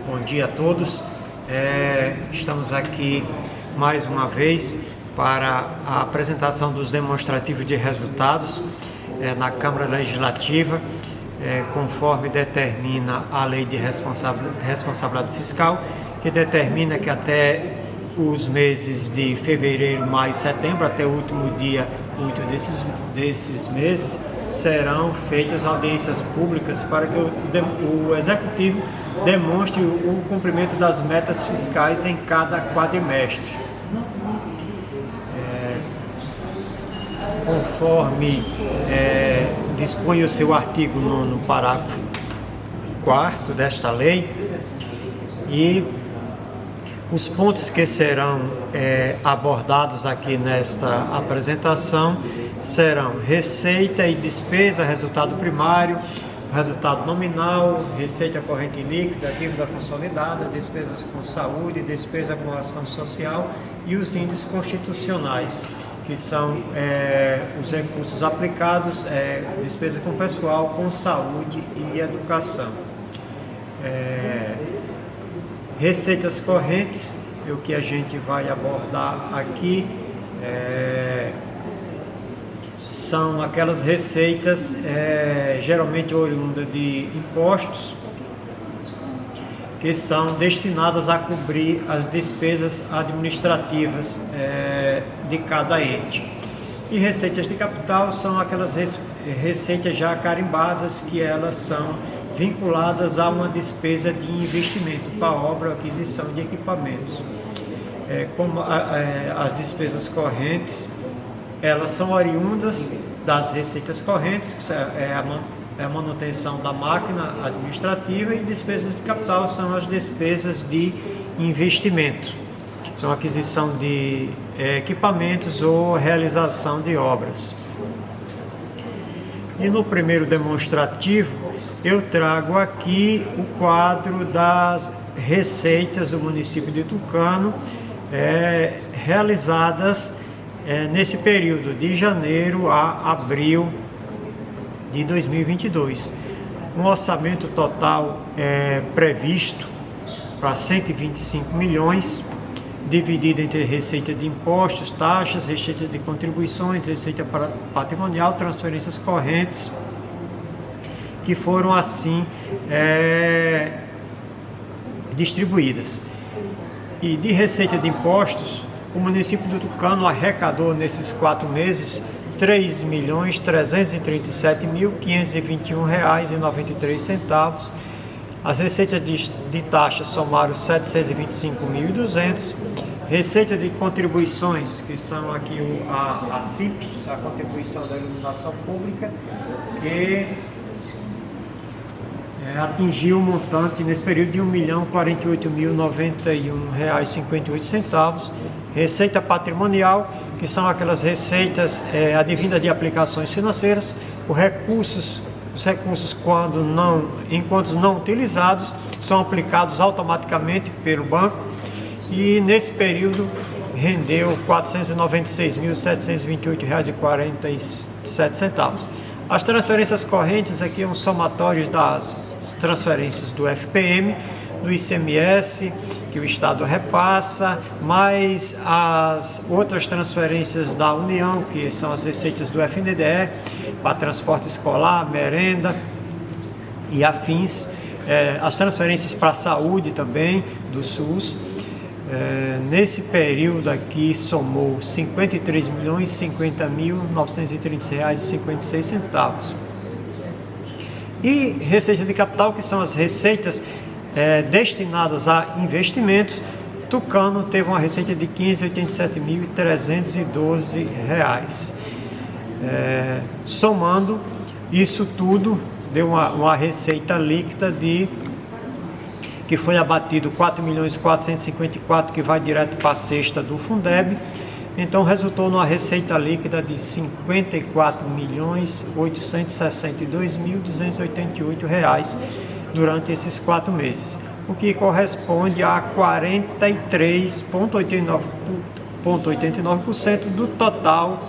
Bom dia a todos. Estamos aqui mais uma vez para a apresentação dos demonstrativos de resultados na Câmara Legislativa, conforme determina a Lei de Responsabilidade Fiscal, que determina que até os meses de fevereiro, maio e setembro, até o último dia útil desses meses, serão feitas audiências públicas para que o Executivo demonstre o cumprimento das metas fiscais em cada quadrimestre. Conforme dispõe o seu artigo 9º, parágrafo 4º desta lei, e os pontos que serão abordados aqui nesta apresentação serão receita e despesa, resultado primário, resultado nominal, receita corrente líquida, dívida consolidada, despesas com saúde, despesa com ação social e os índices constitucionais, que são os recursos aplicados, despesa com pessoal, com saúde e educação. Receitas correntes, o que a gente vai abordar aqui são aquelas receitas geralmente oriundas de impostos, que são destinadas a cobrir as despesas administrativas de cada ente. E receitas de capital são aquelas receitas já carimbadas, que elas são vinculadas a uma despesa de investimento para obra ou aquisição de equipamentos. Como as despesas correntes, elas são oriundas das receitas correntes, que é a manutenção da máquina administrativa, e despesas de capital são as despesas de investimento, são aquisição de equipamentos ou realização de obras. E no primeiro demonstrativo eu trago aqui o quadro das receitas do município de Tucano realizadas nesse período de janeiro a abril de 2022. Um orçamento total previsto para 125 milhões, dividido entre receita de impostos, taxas, receita de contribuições, receita patrimonial, transferências correntes, que foram assim distribuídas. E de receita de impostos, o município de Tucano arrecadou nesses 4 meses R$ 3.327.521,93. As receitas de taxa somaram 725.200. Receita de contribuições, que são aqui a CIP, a contribuição da iluminação pública, que atingiu o montante nesse período de R$ 1.048.091,58. Receita patrimonial, que são aquelas receitas advindas de aplicações financeiras, os recursos enquanto não utilizados, são aplicados automaticamente pelo banco, e nesse período rendeu R$ 496.728,47. As transferências correntes aqui é um somatório das transferências do FPM, do ICMS, que o Estado repassa, mais as outras transferências da União, que são as receitas do FNDE, para transporte escolar, merenda e afins, as transferências para a saúde também, do SUS. Nesse período aqui somou R$ 53.050.936,56. E receita de capital, que são as receitas destinadas a investimentos. Tucano teve uma receita de R$ 587.312. Somando isso tudo, deu uma receita líquida que foi abatido R$ 4.454.000, que vai direto para a cesta do Fundeb. Então resultou numa receita líquida de R$ 54.862.288 durante esses 4 meses, o que corresponde a 43,89% do total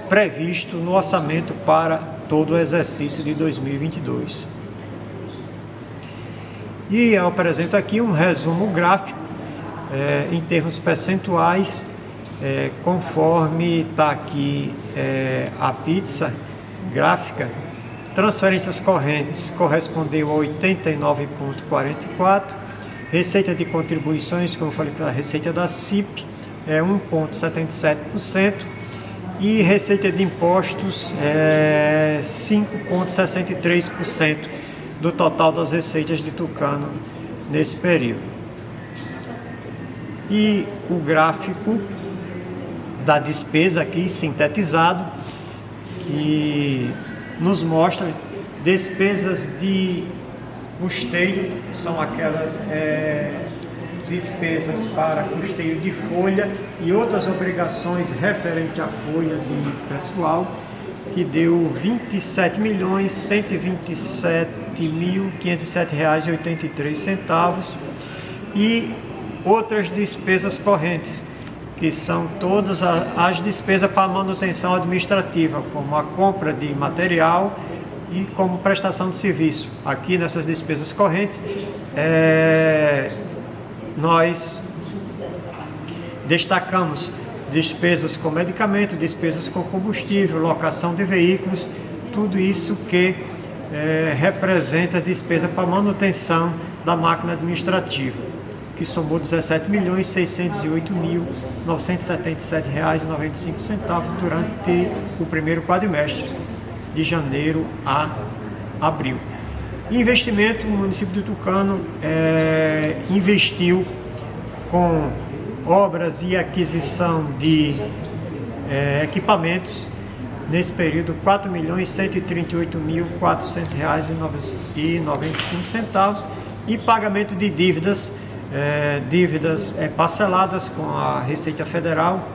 previsto no orçamento para todo o exercício de 2022. E eu apresento aqui um resumo gráfico em termos percentuais, conforme está aqui a pizza gráfica. Transferências correntes correspondeu a 89,44%, receita de contribuições, como eu falei, a receita da CIP é 1,77%, e receita de impostos é 5,63% do total das receitas de Tucano nesse período. E o gráfico da despesa aqui sintetizado, que nos mostra despesas de custeio, são aquelas despesas para custeio de folha e outras obrigações referentes à folha de pessoal, que deu R$ 27.127.507,83, e outras despesas correntes, que são todas as despesas para manutenção administrativa, como a compra de material e como prestação de serviço. Aqui nessas despesas correntes, nós destacamos despesas com medicamento, despesas com combustível, locação de veículos, tudo isso que representa despesa para manutenção da máquina administrativa, que somou R$ 17.608.977,95 durante o primeiro quadrimestre, de janeiro a abril. Investimento: o município de Tucano investiu com obras e aquisição de equipamentos nesse período R$ 4.138.400,95, e pagamento de dívidas parceladas com a Receita Federal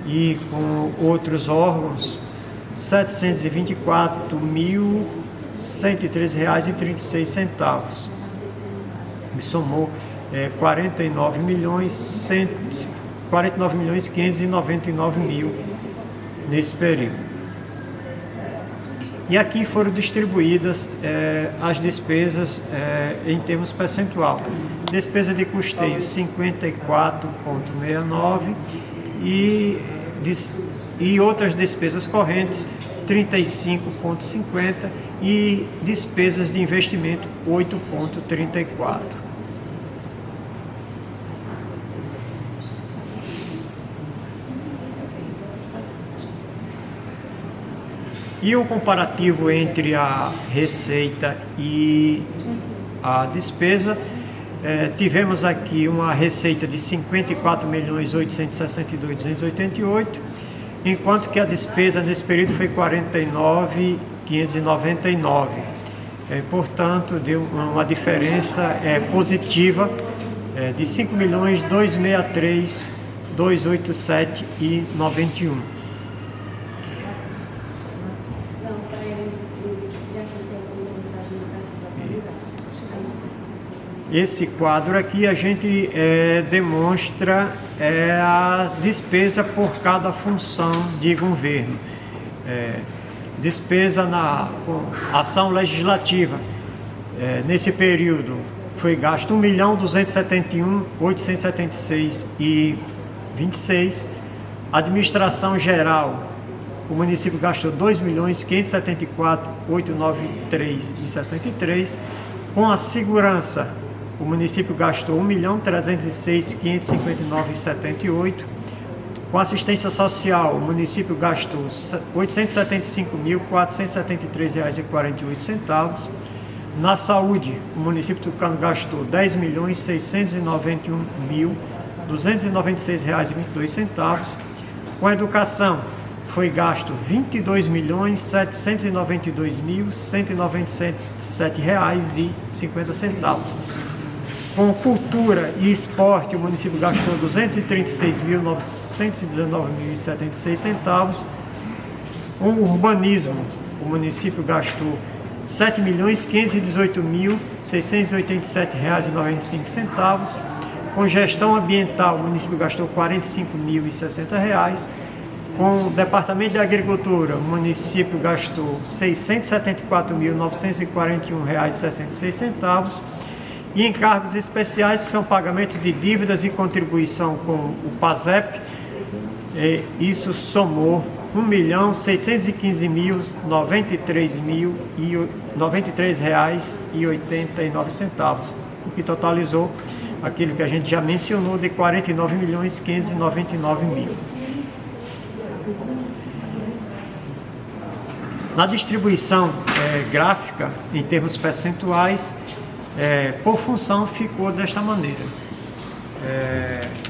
e com outros órgãos, R$ 724.113,36, que somou 49.599.000 nesse período. E aqui foram distribuídas as despesas em termos percentual. Despesa de custeio 54,69% e outras despesas correntes 35,50% e despesas de investimento 8,34%. E o comparativo entre a receita e a despesa, tivemos aqui uma receita de R$ 54.862.288, enquanto que a despesa nesse período foi R$ 49.599. Portanto, deu uma diferença positiva de R$ 5.263.287,91. Esse quadro aqui a gente demonstra a despesa por cada função de governo. Despesa na ação legislativa, nesse período foi gasto R$ 1.271.876,26. Administração geral, o município gastou R$ 2.574.893,63. Com a segurança, o município gastou R$ 1.306.559,78. Com assistência social, o município gastou R$ 875.473,48. Na saúde, o município de Tucano gastou R$ 10.691.296,22. Com a educação, foi gasto R$ 22.792.197,50. Com cultura e esporte, o município gastou R$ 236.919,76. Com urbanismo, o município gastou R$ 7.518.687,95. Com gestão ambiental, o município gastou R$ 45.060. Com o Departamento de Agricultura, o município gastou R$ 674.941,66. E encargos especiais, que são pagamentos de dívidas e contribuição com o PASEP, isso somou R$ 1.693.093,89, o que totalizou aquilo que a gente já mencionou de R$ 49.599.000. Na distribuição gráfica, em termos percentuais, por função ficou desta maneira.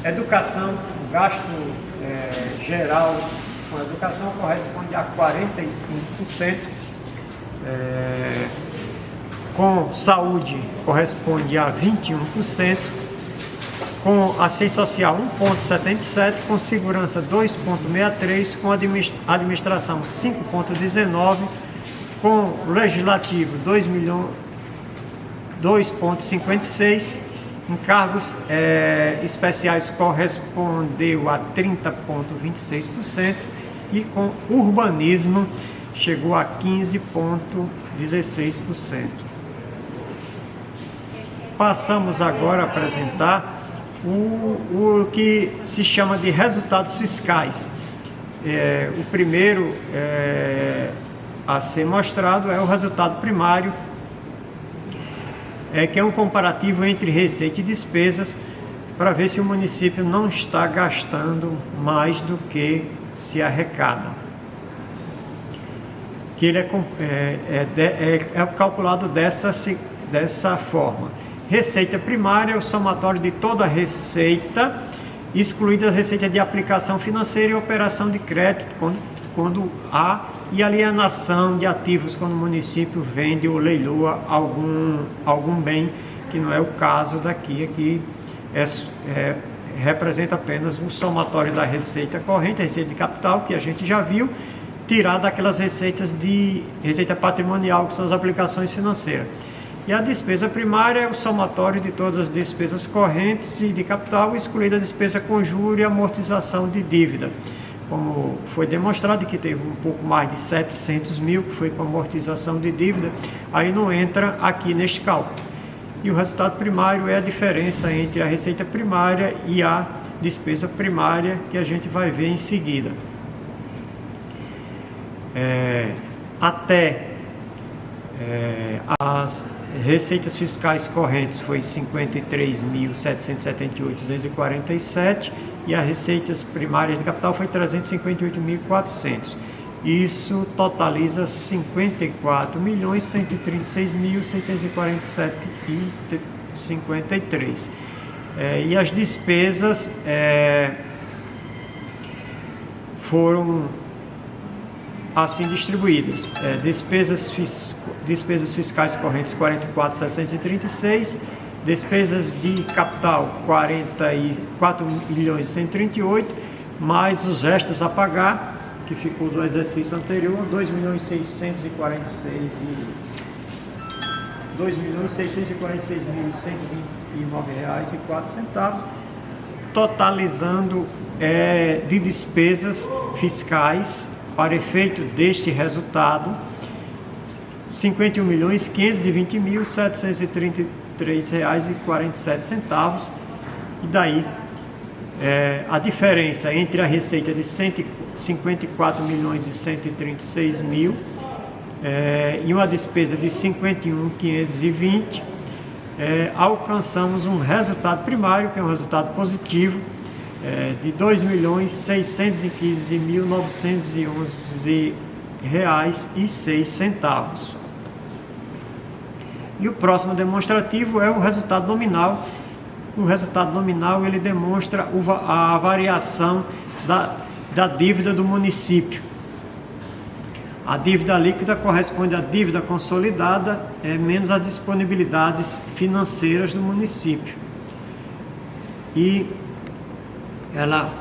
Educação, o gasto geral com educação corresponde a 45%, com saúde corresponde a 21%, com assistência social 1,77%, com segurança 2,63%, com administração 5,19%, com legislativo 2,56%, encargos especiais correspondeu a 30,26% e com urbanismo chegou a 15,16%. Passamos agora a apresentar o que se chama de resultados fiscais. O primeiro a ser mostrado é o resultado primário, que é um comparativo entre receita e despesas, para ver se o município não está gastando mais do que se arrecada. Que ele é calculado dessa forma. Receita primária é o somatório de toda a receita, excluídas as receitas de aplicação financeira e operação de crédito, quando há, e alienação de ativos, quando o município vende ou leiloa algum bem, que não é o caso daqui. Aqui representa apenas um somatório da receita corrente, a receita de capital, que a gente já viu, tirar daquelas receitas de receita patrimonial, que são as aplicações financeiras. E a despesa primária é o somatório de todas as despesas correntes e de capital, excluída a despesa com juros e amortização de dívida. Como foi demonstrado que teve um pouco mais de 700 mil, que foi com amortização de dívida, aí não entra aqui neste cálculo. E o resultado primário é a diferença entre a receita primária e a despesa primária, que a gente vai ver em seguida. As receitas fiscais correntes foi 53.778.247 e as receitas primárias de capital foi 358.400. Isso totaliza 54.136.647,53. E as despesas foram assim distribuídas. Despesas fiscais correntes 44.736, despesas de capital 44.138, mais os restos a pagar, que ficou do exercício anterior, R$ 2.646.129,04, totalizando de despesas fiscais para efeito deste resultado R$ 51.520.733,47. E daí a diferença entre a receita de 54.136.000 e uma despesa de 51.520, alcançamos um resultado primário, que é um resultado positivo, de R$ 2.615.911,06. E o próximo demonstrativo é o resultado nominal. O resultado nominal ele demonstra a variação da dívida do município. A dívida líquida corresponde à dívida consolidada menos as disponibilidades financeiras do município. E ela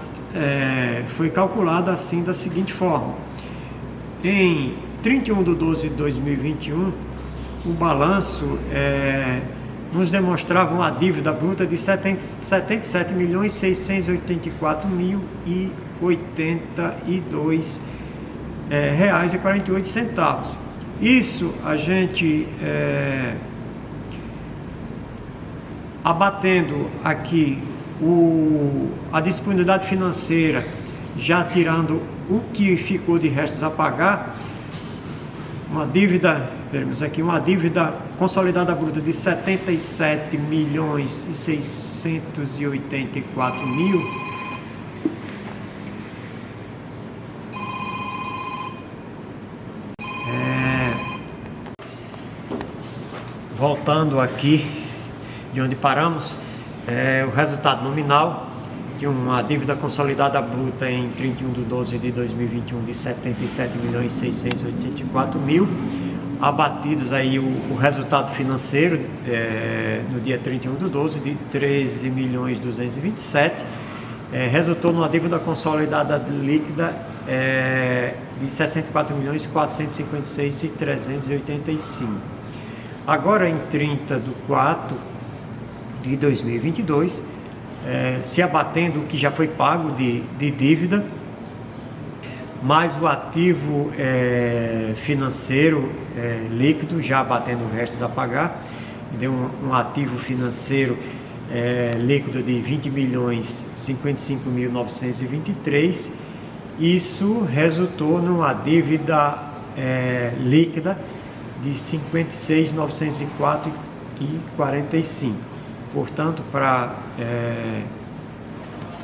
foi calculada assim, da seguinte forma. Em 31/12/2021, o balanço nos demonstrava uma dívida bruta de R$ 77.684.082,48. Isso a gente abatendo aqui a disponibilidade financeira, já tirando o que ficou de restos a pagar, teremos aqui uma dívida consolidada bruta de 77.684.000. Voltando aqui de onde paramos, o resultado nominal de uma dívida consolidada bruta em 31/12/2021 de 77.684.000, abatidos aí o resultado financeiro no dia 31/12 de 13.227.000, resultou numa dívida consolidada líquida de 64.456.385. Agora, em 30/4/2022, se abatendo o que já foi pago de dívida, mais o ativo financeiro líquido, já abatendo os restos a pagar, deu um ativo financeiro líquido de 20.055.923. Isso resultou numa dívida líquida de 56.904,45. Portanto, para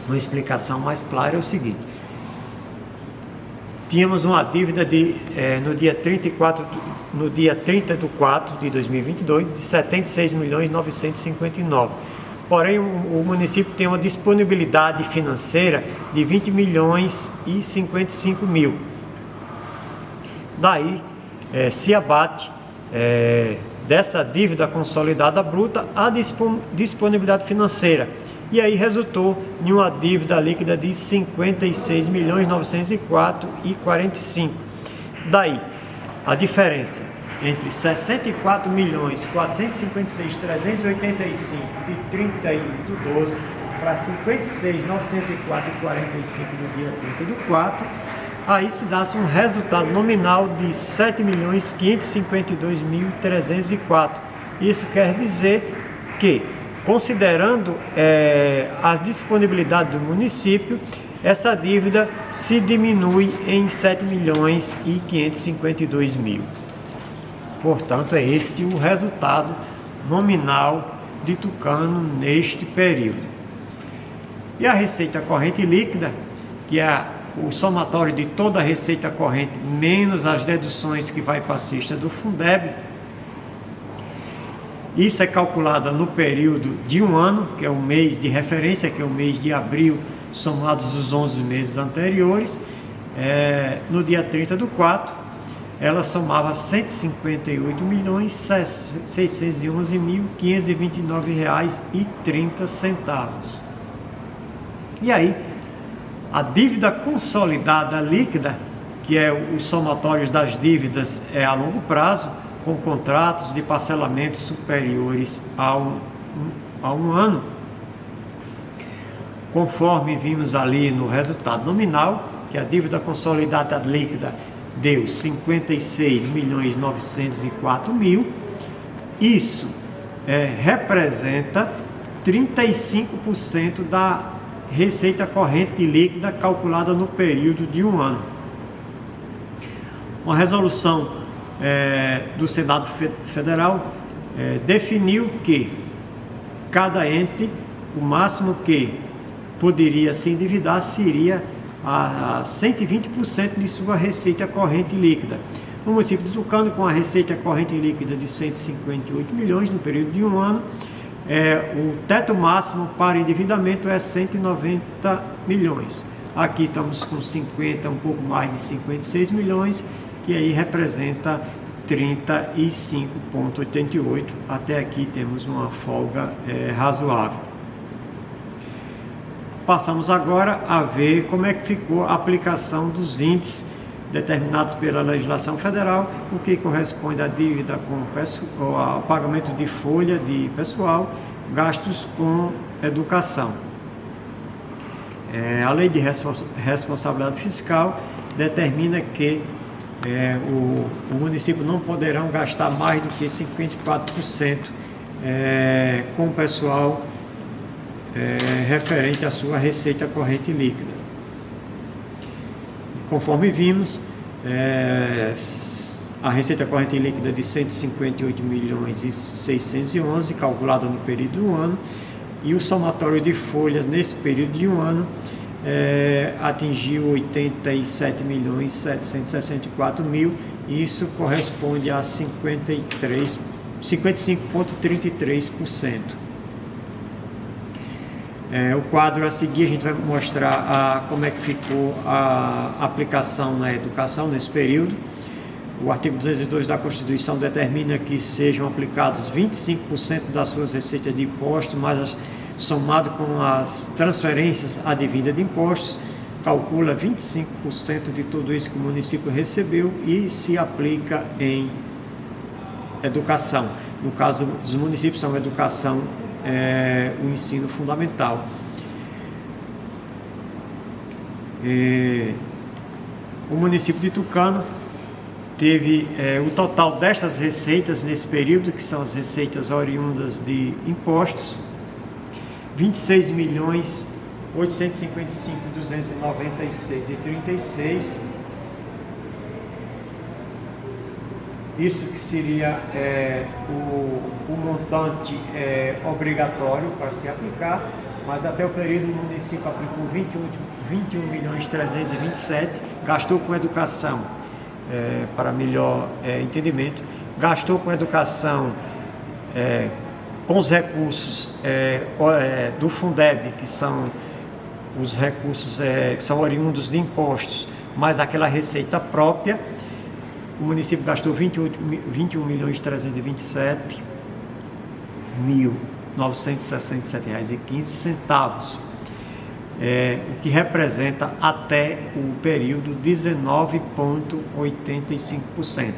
uma explicação mais clara, é o seguinte: tínhamos uma dívida no dia 30/4/2022 de 76.959.000. Porém, o município tem uma disponibilidade financeira de 20.055.000. Daí se abate dessa dívida consolidada bruta a disponibilidade financeira, e aí resultou em uma dívida líquida de 56.904,45. Daí a diferença entre 64.456.385 de 31/12 para 56.904,45 no dia 30/4, aí se dá-se um resultado nominal de 7.552.304. Isso quer dizer que, considerando as disponibilidades do município, essa dívida se diminui em 7.552.000. Portanto, é este o resultado nominal de Tucano neste período. E a receita corrente líquida, que é o somatório de toda a receita corrente menos as deduções que vai para a cesta do Fundeb, isso é calculada no período de um ano, que é o mês de referência, que é o mês de abril, somados os 11 meses anteriores. No dia 30/4, ela somava R$ 158.611.529,30. E aí, a dívida consolidada líquida, que é o somatório das dívidas a longo prazo, com contratos de parcelamento superiores a um ano, conforme vimos ali no resultado nominal, que a dívida consolidada líquida deu 56.904.000. Isso representa 35% da receita corrente líquida calculada no período de um ano. Uma resolução do Senado Federal definiu que cada ente, o máximo que poderia se endividar seria a 120% de sua receita corrente líquida. No município de Tucano, com a receita corrente líquida de 158 milhões no período de um ano, o teto máximo para endividamento é 190 milhões. Aqui estamos com um pouco mais de 56 milhões, que aí representa 35,88. Até aqui temos uma folga razoável. Passamos agora a ver como é que ficou a aplicação dos índices determinados pela legislação federal, o que corresponde à dívida ao pagamento de folha de pessoal, gastos com educação. A lei de responsabilidade fiscal determina que o município não poderão gastar mais do que 54% com o pessoal referente à sua receita corrente líquida. Conforme vimos, a receita corrente líquida de 158 milhões e 611, calculada no período de um ano, e o somatório de folhas nesse período de um ano atingiu 87 milhões 764 mil, e isso corresponde a 55,33%. O quadro a seguir a gente vai mostrar como é que ficou a aplicação na educação nesse período. O artigo 202 da Constituição determina que sejam aplicados 25% das suas receitas de impostos, mas somado com as transferências advindas de impostos, calcula 25% de tudo isso que o município recebeu e se aplica em educação. No caso dos municípios, são educação, o ensino fundamental. O município de Tucano teve o total destas receitas nesse período, que são as receitas oriundas de impostos, 26 milhões 855.296,36. Isso que seria o montante obrigatório para se aplicar, mas até o período o município aplicou 21 milhões 327, gastou com educação, para melhor entendimento, gastou com educação com os recursos do Fundeb, que são os recursos que são oriundos de impostos, mais aquela receita própria. O município gastou 21 milhões 327.967,15, o que representa até o período 19,85%,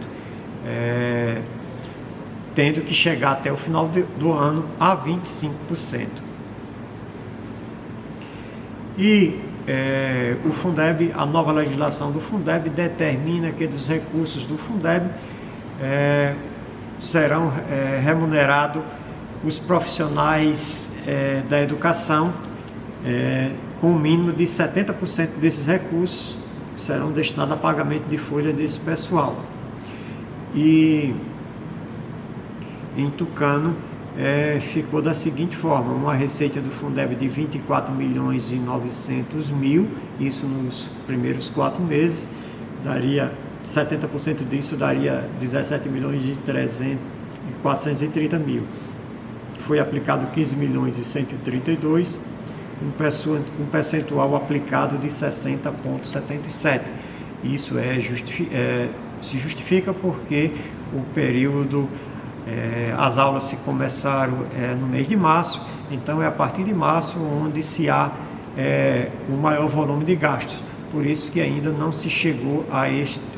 tendo que chegar até o final do ano a 25%. E o Fundeb, a nova legislação do Fundeb determina que dos recursos do Fundeb serão remunerados os profissionais da educação, com o mínimo de 70% desses recursos que serão destinados a pagamento de folha desse pessoal. E em Tucano ficou da seguinte forma: uma receita do Fundeb de 24 milhões e 900 mil, isso nos primeiros 4 meses, daria 70% disso, daria 17 milhões e 430 mil. Foi aplicado 15 milhões e 132, um percentual aplicado de 60,77. Isso se justifica porque o período, as aulas se começaram no mês de março, então é a partir de março onde se há o maior volume de gastos. Por isso que ainda não se chegou a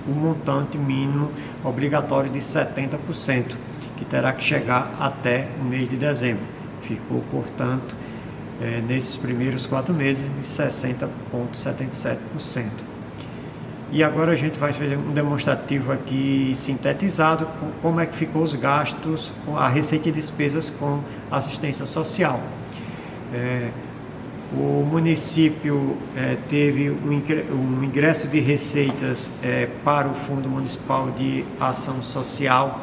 o montante mínimo obrigatório de 70%, que terá que chegar até o mês de dezembro. Ficou, portanto, nesses primeiros 4 meses, de 60,77%. E agora a gente vai fazer um demonstrativo aqui sintetizado, como é que ficou os gastos, a receita e despesas com assistência social. O município teve um ingresso de receitas para o Fundo Municipal de Ação Social,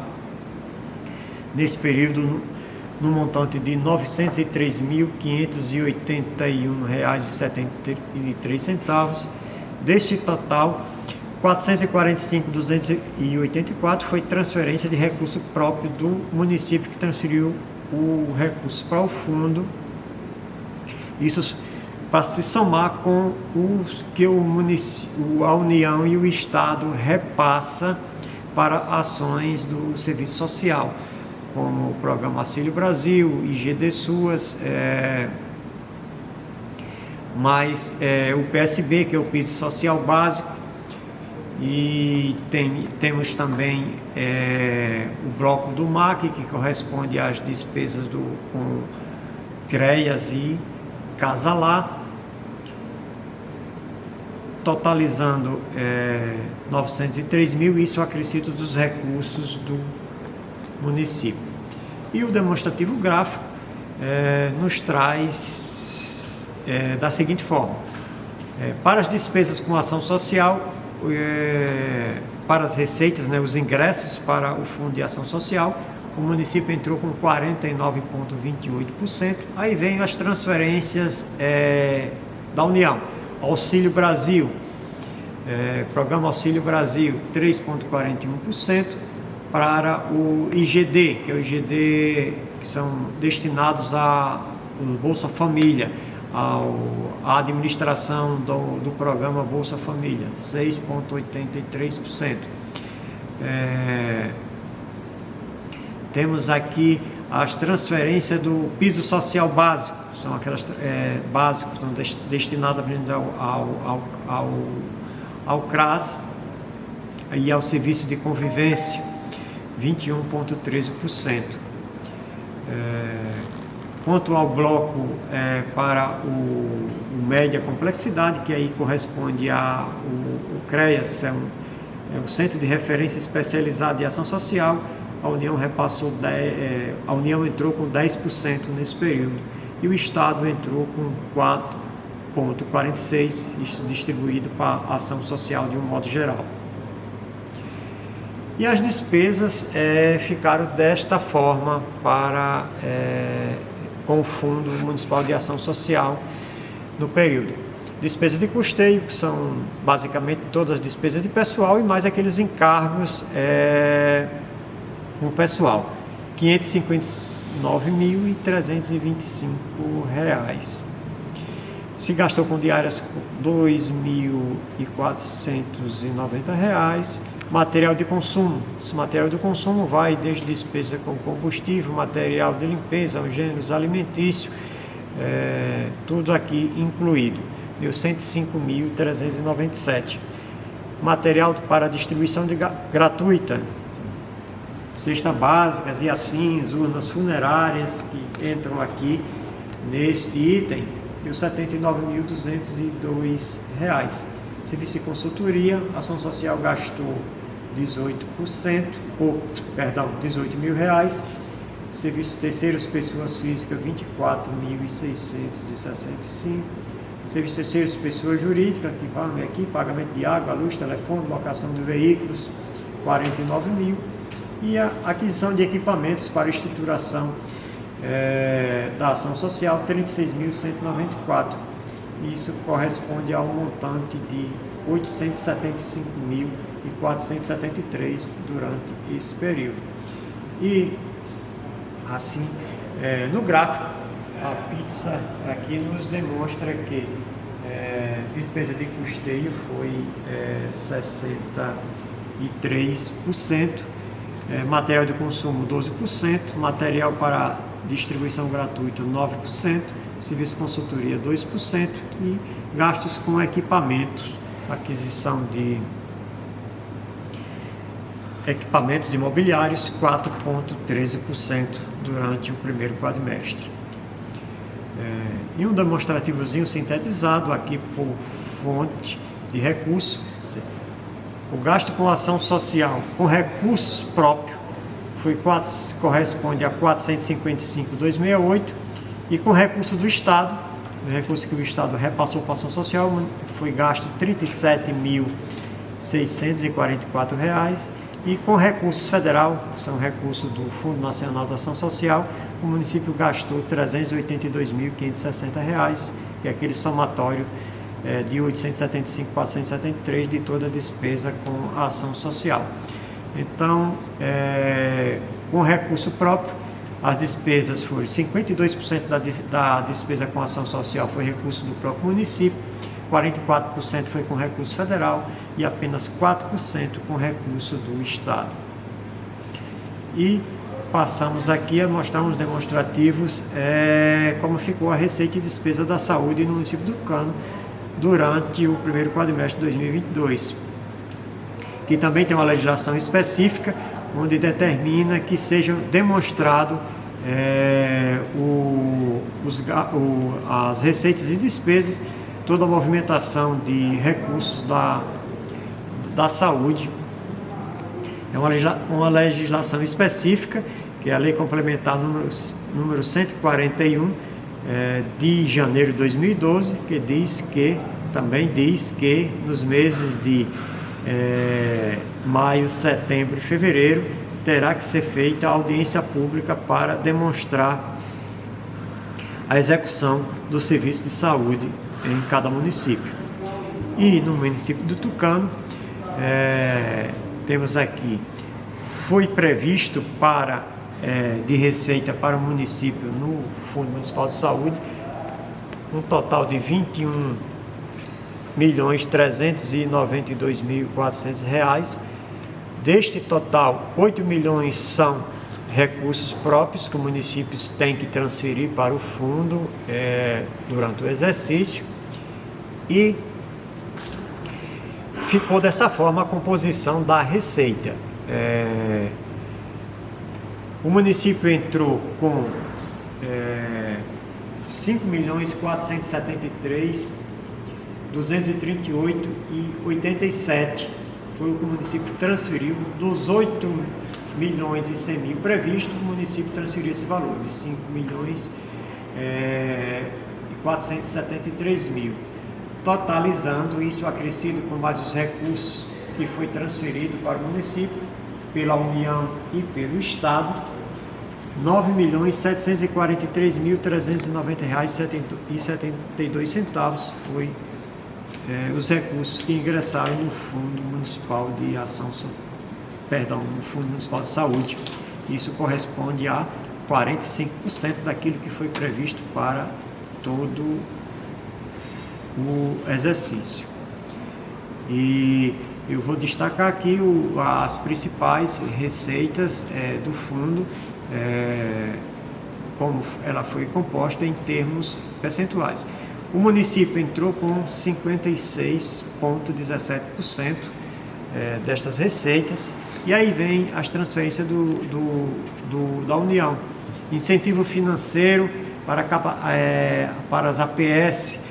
nesse período, no montante de R$ 903.581,73. Deste total, R$ 445.284 foi transferência de recurso próprio do município, que transferiu o recurso para o fundo. Isso para se somar com os que a União e o Estado repassa para ações do serviço social, como o Programa Auxílio Brasil, IGD Suas, mais o PSB, que é o Piso Social Básico, e temos também o bloco do MAC, que corresponde às despesas com CREAS e Casa Lá, totalizando 903 mil, isso acrescido dos recursos do município. E o demonstrativo gráfico nos traz da seguinte forma: para as despesas com ação social, para as receitas, os ingressos para o Fundo de Ação Social, o município entrou com 49,28%. Aí vem as transferências da União. Auxílio Brasil, Programa Auxílio Brasil, 3,41%. Para o IGD, que é o IGD que são destinados à Bolsa Família, à administração do programa Bolsa Família, 6,83%. Temos aqui as transferências do piso social básico, são aquelas básicas destinadas ao CRAS e ao serviço de convivência, 21,13%. Quanto ao bloco para o média complexidade, que aí corresponde ao CREAS, o Centro de Referência Especializado de Ação Social, a União a União entrou com 10% nesse período e o Estado entrou com 4,46%, isso distribuído para a ação social de um modo geral. E as despesas ficaram desta forma com o Fundo Municipal de Ação Social no período. Despesas de custeio, que são basicamente todas as despesas de pessoal e mais aqueles encargos com o pessoal, R$ 559.325. Se gastou com diárias R$ 2.490. Material de consumo. Esse material de consumo vai desde despesa com combustível, material de limpeza, gêneros alimentícios, tudo aqui incluído. Deu R$ 105.397. Material para distribuição gratuita, cesta básicas e afins, urnas funerárias que entram aqui neste item, deu R$ 79.202. Serviço de consultoria, ação social gastou R$18.000. Serviço terceiros, pessoas físicas, R$ 24.665. Serviço terceiros, pessoas jurídicas, que vale aqui, pagamento de água, luz, telefone, locação de veículos, R$ 49.000. E a aquisição de equipamentos para estruturação da ação social, R$ 36.194. Isso corresponde a um montante de R$ 875.473 durante esse período. E assim, no gráfico, a pizza aqui nos demonstra que despesa de custeio foi 63%, material de consumo 12%, material para distribuição gratuita 9%, serviço de consultoria 2% e gastos com equipamentos, aquisição de equipamentos imobiliários 4,13% durante o primeiro quadrimestre. E um demonstrativozinho sintetizado aqui por fonte de recurso. O gasto com ação social com recursos próprios corresponde a 455.268 e com recurso do Estado, o recurso que o Estado repassou para a ação social, foi gasto R$ 37.644 e com recursos federal, que são recursos do Fundo Nacional da Ação Social, o município gastou R$ 382.560 e aquele somatório de 875.473 de toda a despesa com a ação social. Então, com recurso próprio, as despesas foram 52% da despesa com ação social foi recurso do próprio município, 44% foi com recurso federal e apenas 4% com recurso do Estado. E passamos aqui a mostrar uns demonstrativos como ficou a receita e despesa da saúde no município do Tucano durante o primeiro quadrimestre de 2022, que também tem uma legislação específica onde determina que seja demonstrado as receitas e despesas, toda a movimentação de recursos da saúde. É uma legislação específica que é a Lei Complementar número 141, de janeiro de 2012, que também diz que nos meses de maio, setembro e fevereiro terá que ser feita a audiência pública para demonstrar a execução do serviço de saúde em cada município. E no município do Tucano, temos aqui, foi previsto de receita para o município no Fundo Municipal de Saúde um total de R$21.392.400. Deste total, 8 milhões são recursos próprios que os municípios têm que transferir para o fundo durante o exercício, e ficou dessa forma a composição da receita. O município entrou com 5.433.238,87. Foi o que o município transferiu. Dos 8 milhões e 100 mil previsto, o município transferiu esse valor de 5 milhões e 473 mil, totalizando isso acrescido com mais os recursos que foi transferido para o município pela União e pelo Estado, R$ 9.743.390,72 foi os recursos que ingressaram no Fundo Municipal de no Fundo Municipal de Saúde. Isso corresponde a 45% daquilo que foi previsto para todo o exercício. E eu vou destacar aqui as principais receitas do fundo, como ela foi composta em termos percentuais. O município entrou com 56,17% destas receitas, e aí vem as transferências da União. Incentivo financeiro para as APS,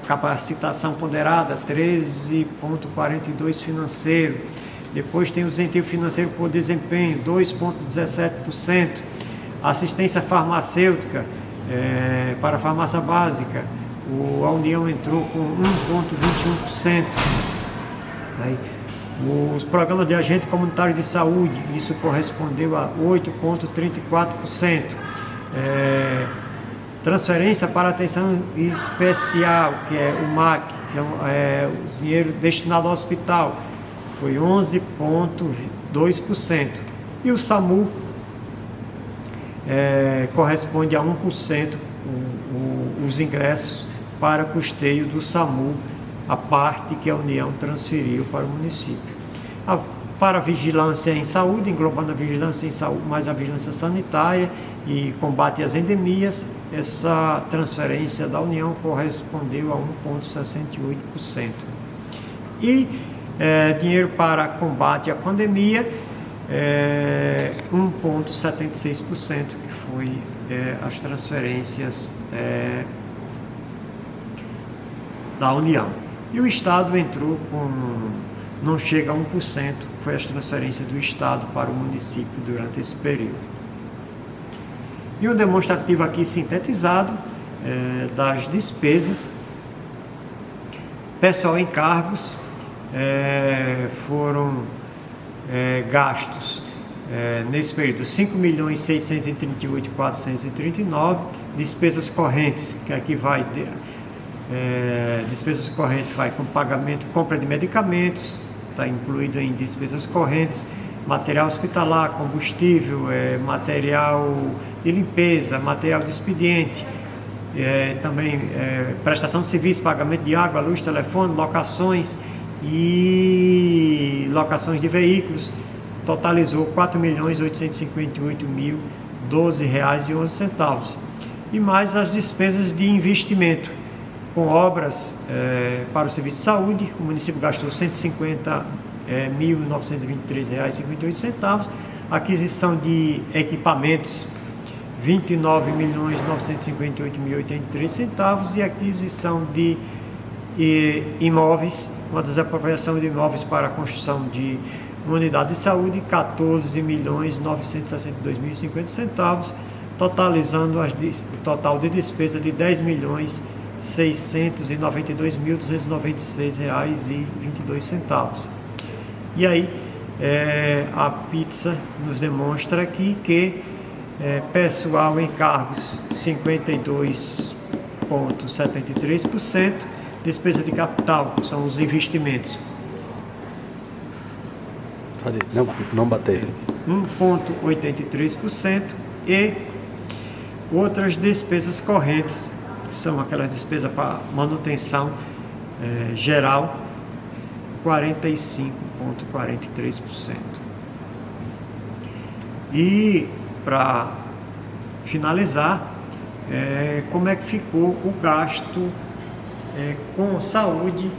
capacitação ponderada, 13,42% financeiro. Depois tem o incentivo financeiro por desempenho, 2,17%. Assistência farmacêutica para a farmácia básica, a União entrou com 1,21%. Os programas de agente comunitário de saúde, isso correspondeu a 8,34%. Transferência para atenção especial, que é o MAC, que é o dinheiro destinado ao hospital, foi 11,2%. E o SAMU corresponde a 1%, os ingressos para custeio do SAMU, a parte que a União transferiu para o município. Para a vigilância em saúde, englobando a vigilância em saúde, mais a vigilância sanitária e combate às endemias, essa transferência da União correspondeu a 1,68%. E dinheiro para combate à pandemia, 1,76%, que foi as transferências da União. E o Estado entrou não chega a 1%, foi as transferências do Estado para o município durante esse período. E um demonstrativo aqui sintetizado das despesas. Pessoal em cargos, foram gastos nesse período 5.638.439, despesas correntes, que aqui vai despesas correntes vai com pagamento, compra de medicamentos, está incluído em despesas correntes, material hospitalar, combustível, material de limpeza, material de expediente, também prestação de serviço, pagamento de água, luz, telefone, locações e locações de veículos, totalizou R$ 4.858.012,11. E mais as despesas de investimento, com obras para o serviço de saúde, o município gastou R$ 150.923,58, aquisição de equipamentos, R$ 29.958.083, e aquisição de imóveis, uma desapropriação de imóveis para a construção de Uma unidade de saúde, 14.962.050 centavos, totalizando o total de despesa de 10.692.296 reais e 22 centavos. E aí a pizza nos demonstra aqui que pessoal em cargos 52,73%, despesa de capital, são os investimentos, não bater, 1,83%, e outras despesas correntes, que são aquelas despesas para manutenção geral, 45,43%. E para finalizar, como é que ficou o gasto com saúde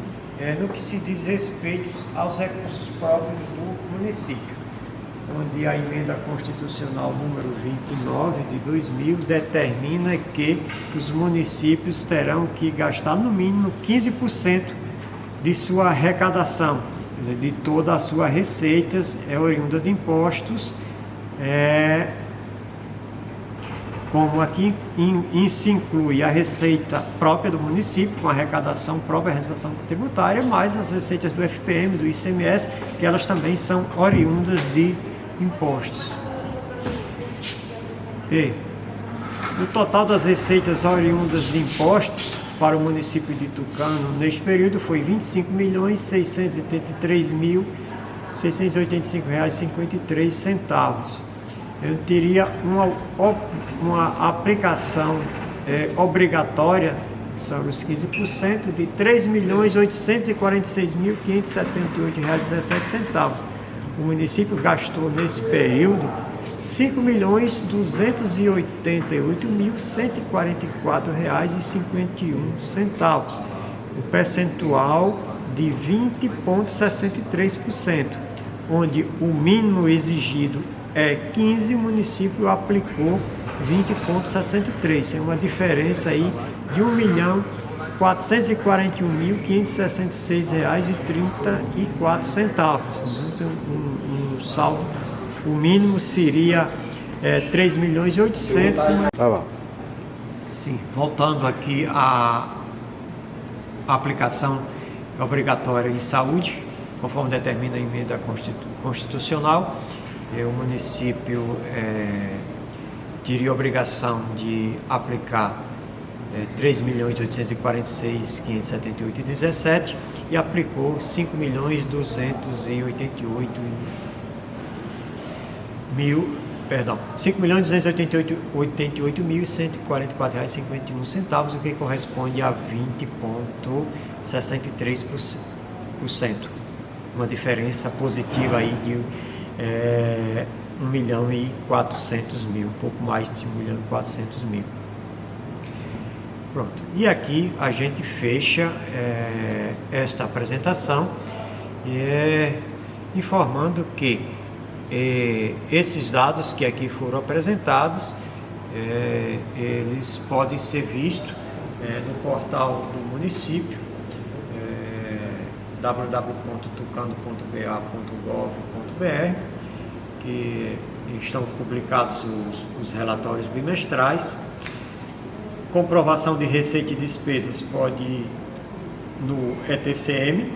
no que se diz respeito aos recursos próprios do município, onde a emenda constitucional número 29 de 2000 determina que os municípios terão que gastar no mínimo 15% de sua arrecadação, quer dizer, de toda a sua receitas oriunda de impostos, como aqui se inclui a receita própria do município, com a arrecadação própria, a arrecadação tributária, mais as receitas do FPM, do ICMS, que elas também são oriundas de impostos. E o total das receitas oriundas de impostos para o município de Tucano neste período foi R$ 25.683.685,53. Eu teria uma aplicação obrigatória, são os 15%, de R$ 3.846.578,17. O município gastou nesse período R$ 5.288.144,51, um percentual de 20,63%, onde o mínimo exigido é 15, o município aplicou 20,63, é uma diferença aí de R$ 1.441.566,34. Um saldo, o mínimo seria 3.800.000. Vai lá. Sim, voltando aqui à aplicação obrigatória em saúde, conforme determina a emenda constitucional, o município teria a obrigação de aplicar 3.846.578,17 e aplicou 5.288.144,51 centavos, o que corresponde a 20,63%. Uma diferença positiva aí de 1.400.000, um pouco mais de 1.400.000. Pronto. E aqui a gente fecha esta apresentação informando que esses dados que aqui foram apresentados, eles podem ser vistos no portal do município, www.tucano.ba.gov.br, que estão publicados os relatórios bimestrais. Comprovação de receita e despesas pode ir no ETCM,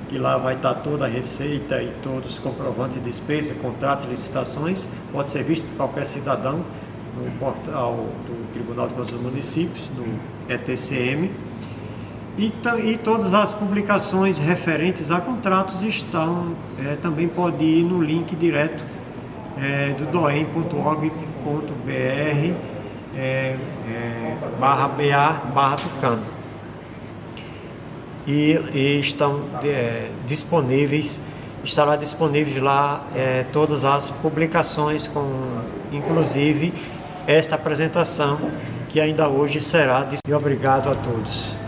que lá vai estar toda a receita e todos os comprovantes de despesa, contratos e licitações. Pode ser visto por qualquer cidadão no portal do Tribunal de Contas dos Municípios, no ETCM. E todas as publicações referentes a contratos estão, também pode ir no link direto do doem.org.br/BA/Tucano. E estão estará disponíveis lá todas as publicações, inclusive esta apresentação, que ainda hoje será. E obrigado a todos.